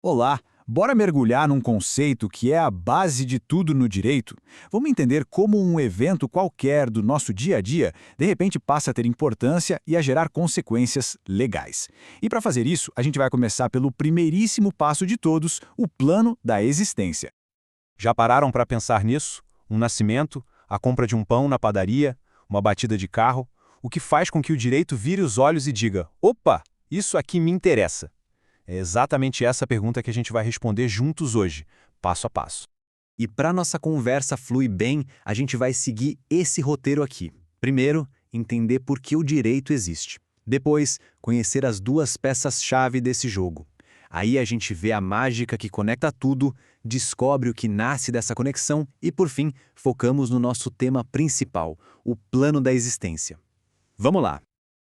Olá, bora mergulhar num conceito que é a base de tudo no direito? Vamos entender como um evento qualquer do nosso dia a dia, de repente passa a ter importância e a gerar consequências legais. E para fazer isso, a gente vai começar pelo primeiríssimo passo de todos, o plano da existência. Já pararam para pensar nisso? Um nascimento, a compra de um pão na padaria, uma batida de carro, o que faz com que o direito vire os olhos e diga: opa, isso aqui me interessa. É exatamente essa pergunta que a gente vai responder juntos hoje, passo a passo. E para nossa conversa fluir bem, a gente vai seguir esse roteiro aqui. Primeiro, entender por que o direito existe. Depois, conhecer as duas peças-chave desse jogo. Aí a gente vê a mágica que conecta tudo, descobre o que nasce dessa conexão e, por fim, focamos no nosso tema principal, o plano da existência. Vamos lá!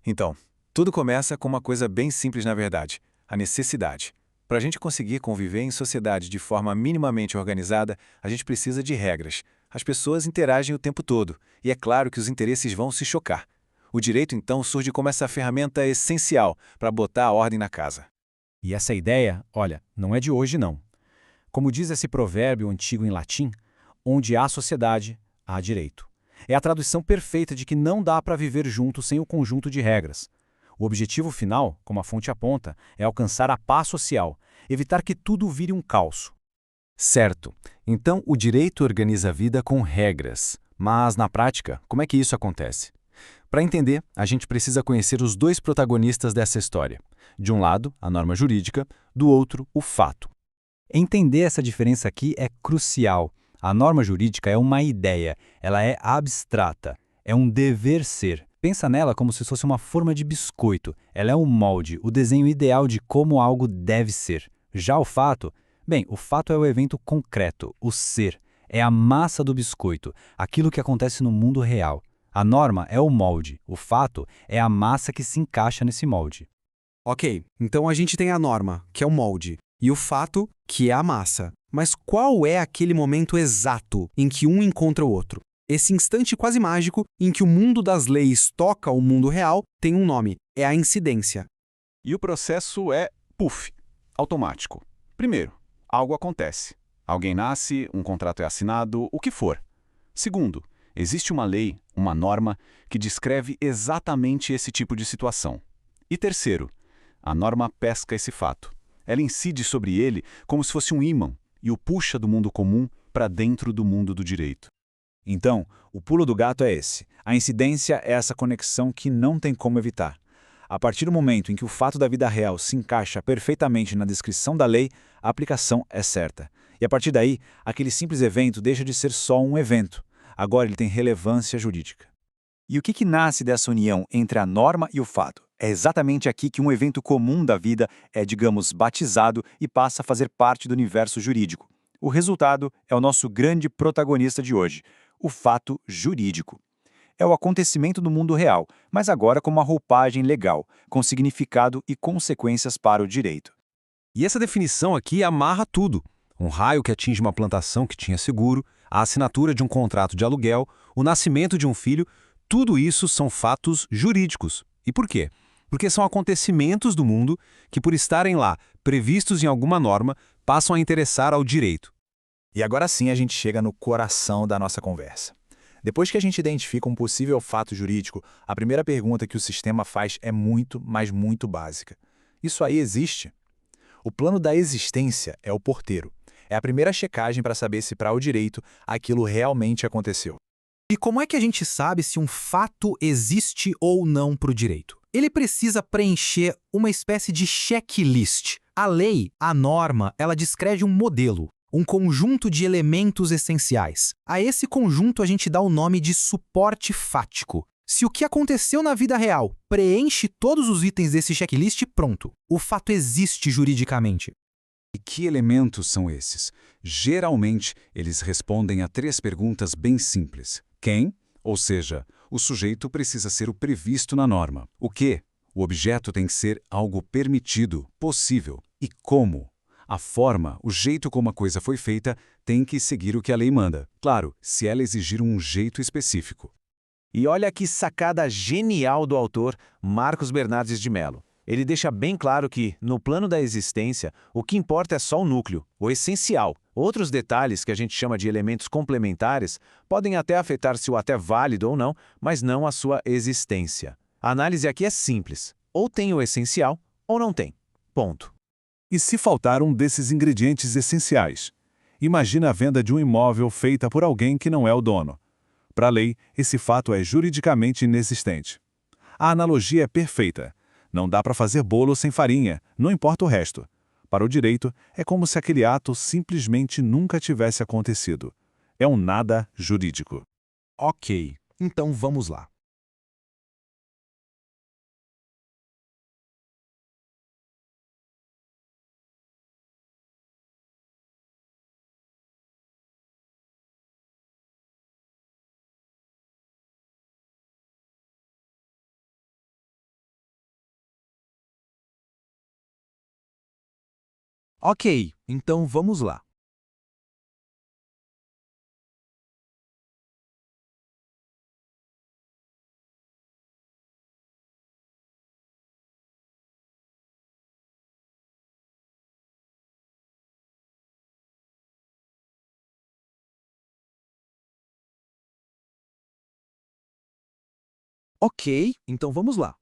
Então, tudo começa com uma coisa bem simples na verdade, a necessidade. Para a gente conseguir conviver em sociedade de forma minimamente organizada, a gente precisa de regras. As pessoas interagem o tempo todo, e é claro que os interesses vão se chocar. O direito, então, surge como essa ferramenta essencial para botar a ordem na casa. E essa ideia, olha, não é de hoje não. Como diz esse provérbio antigo em latim, onde há sociedade, há direito. É a tradução perfeita de que não dá para viver junto sem o conjunto de regras. O objetivo final, como a fonte aponta, é alcançar a paz social, evitar que tudo vire um caos. Certo. Então, o direito organiza a vida com regras. Mas, na prática, como é que isso acontece? Para entender, a gente precisa conhecer os dois protagonistas dessa história. De um lado, a norma jurídica, do outro, o fato. Entender essa diferença aqui é crucial. A norma jurídica é uma ideia, ela é abstrata, é um dever ser. Pensa nela como se fosse uma forma de biscoito. Ela é um molde, o desenho ideal de como algo deve ser. Já o fato? Bem, o fato é o evento concreto, o ser. É a massa do biscoito, aquilo que acontece no mundo real. A norma é o molde, o fato é a massa que se encaixa nesse molde. Ok, então a gente tem a norma, que é o molde, e o fato, que é a massa. Mas qual é aquele momento exato em que um encontra o outro? Esse instante quase mágico em que o mundo das leis toca o mundo real tem um nome, é a incidência. E o processo é, automático. Primeiro, algo acontece. Alguém nasce, um contrato é assinado, o que for. Segundo, existe uma lei, uma norma, que descreve exatamente esse tipo de situação. E terceiro, a norma pesca esse fato. Ela incide sobre ele como se fosse um ímã e o puxa do mundo comum para dentro do mundo do direito. Então, o pulo do gato é esse. A incidência é essa conexão que não tem como evitar. A partir do momento em que o fato da vida real se encaixa perfeitamente na descrição da lei, a aplicação é certa. E a partir daí, aquele simples evento deixa de ser só um evento. Agora ele tem relevância jurídica. E o que nasce dessa união entre a norma e o fato? É exatamente aqui que um evento comum da vida é, digamos, batizado e passa a fazer parte do universo jurídico. O resultado é o nosso grande protagonista de hoje, o fato jurídico. É o acontecimento do mundo real, mas agora com uma roupagem legal, com significado e consequências para o direito. E essa definição aqui amarra tudo. Um raio que atinge uma plantação que tinha seguro, a assinatura de um contrato de aluguel, o nascimento de um filho, tudo isso são fatos jurídicos. E por quê? Porque são acontecimentos do mundo que, por estarem lá, previstos em alguma norma, passam a interessar ao direito. E agora sim a gente chega no coração da nossa conversa. Depois que a gente identifica um possível fato jurídico, a primeira pergunta que o sistema faz é muito, mas muito básica. Isso aí existe? O plano da existência é o porteiro. É a primeira checagem para saber se para o direito aquilo realmente aconteceu. E como é que a gente sabe se um fato existe ou não para o direito? Ele precisa preencher uma espécie de checklist. A lei, a norma, ela descreve um modelo, um conjunto de elementos essenciais. A esse conjunto a gente dá o nome de suporte fático. Se o que aconteceu na vida real preenche todos os itens desse checklist, pronto. O fato existe juridicamente. E que elementos são esses? Geralmente, eles respondem a 3 perguntas bem simples. Quem? Ou seja, o sujeito precisa ser o previsto na norma. O que? O objeto tem que ser algo permitido, possível. E como? A forma, o jeito como a coisa foi feita, tem que seguir o que a lei manda. Claro, se ela exigir um jeito específico. E olha que sacada genial do autor Marcos Bernardes de Mello. Ele deixa bem claro que, no plano da existência, o que importa é só o núcleo, o essencial. Outros detalhes, que a gente chama de elementos complementares, podem até afetar se o ato é válido ou não, mas não a sua existência. A análise aqui é simples. Ou tem o essencial, ou não tem. Ponto. E se faltar um desses ingredientes essenciais? Imagina a venda de um imóvel feita por alguém que não é o dono. Para a lei, esse fato é juridicamente inexistente. A analogia é perfeita. Não dá para fazer bolo sem farinha, não importa o resto. Para o direito, é como se aquele ato simplesmente nunca tivesse acontecido. É um nada jurídico. Ok, então vamos lá. Ok, então vamos lá. Ok, então vamos lá.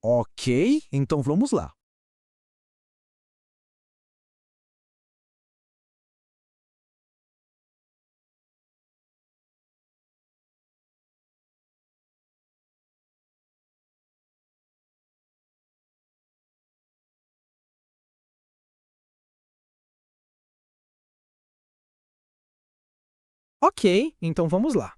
Ok, então vamos lá. Ok, então vamos lá.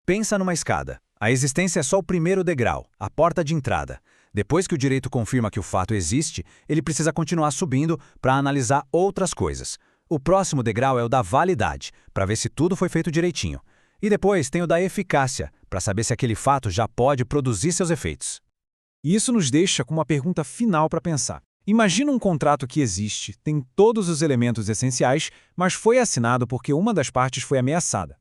Pensa numa escada. A existência é só o primeiro degrau, a porta de entrada. Depois que o direito confirma que o fato existe, ele precisa continuar subindo para analisar outras coisas. O próximo degrau é o da validade, para ver se tudo foi feito direitinho. E depois tem o da eficácia, para saber se aquele fato já pode produzir seus efeitos. E isso nos deixa com uma pergunta final para pensar. Imagina um contrato que existe, tem todos os elementos essenciais, mas foi assinado porque uma das partes foi ameaçada.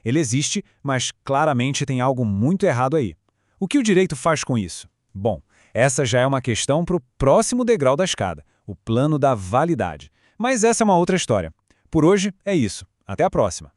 Ele existe, mas claramente tem algo muito errado aí. O que o direito faz com isso? Bom, essa já é uma questão para o próximo degrau da escada, o plano da validade. Mas essa é uma outra história. Por hoje é isso. Até a próxima.